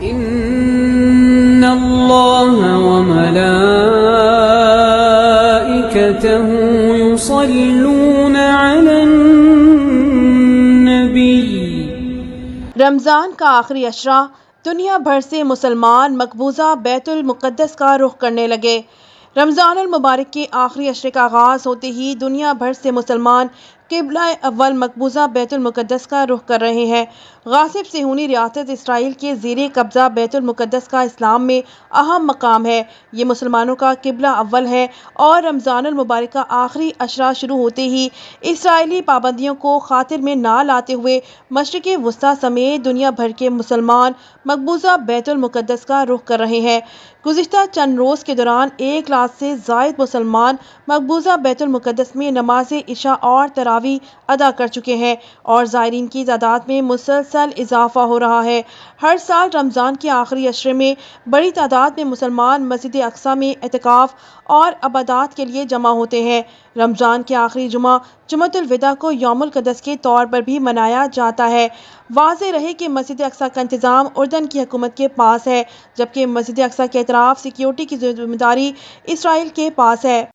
إن الله وملائكته يصلون على النبي۔ رمضان کا آخری عشرہ، دنیا بھر سے مسلمان مقبوضہ بیت المقدس کا رخ کرنے لگے۔ رمضان المبارک کے آخری عشرے کا آغاز ہوتے ہی دنیا بھر سے مسلمان قبلہ اول مقبوضہ بیت المقدس کا رخ کر رہے ہیں۔ غاصب صہیونی ریاست اسرائیل کے زیر قبضہ بیت المقدس کا اسلام میں اہم مقام ہے۔ یہ مسلمانوں کا قبلہ اول ہے اور رمضان المبارک کا آخری عشرہ شروع ہوتے ہی اسرائیلی پابندیوں کو خاطر میں نہ لاتے ہوئے مشرق وسطیٰ سمیت دنیا بھر کے مسلمان مقبوضہ بیت المقدس کا رخ کر رہے ہیں۔ گزشتہ چند روز کے دوران 1 لاکھ سے زائد مسلمان مقبوضہ بیت المقدس میں نماز عشاء اور تراویح ادا کر چکے ہیں اور زائرین کی تعداد میں مسلسل اضافہ ہو رہا ہے۔ ہر سال رمضان کے آخری عشرے میں بڑی تعداد میں مسلمان مسجد اقصیٰ میں اعتکاف اور عبادات کے لیے جمع ہوتے ہیں۔ رمضان کے آخری جمعہ جمعۃ الوداع کو یوم القدس کے طور پر بھی منایا جاتا ہے۔ واضح رہے کہ مسجد اقصیٰ کا انتظام اردن کی حکومت کے پاس ہے، جبکہ مسجد اقصیٰ کے اطراف سیکیورٹی کی ذمہ داری اسرائیل کے پاس ہے۔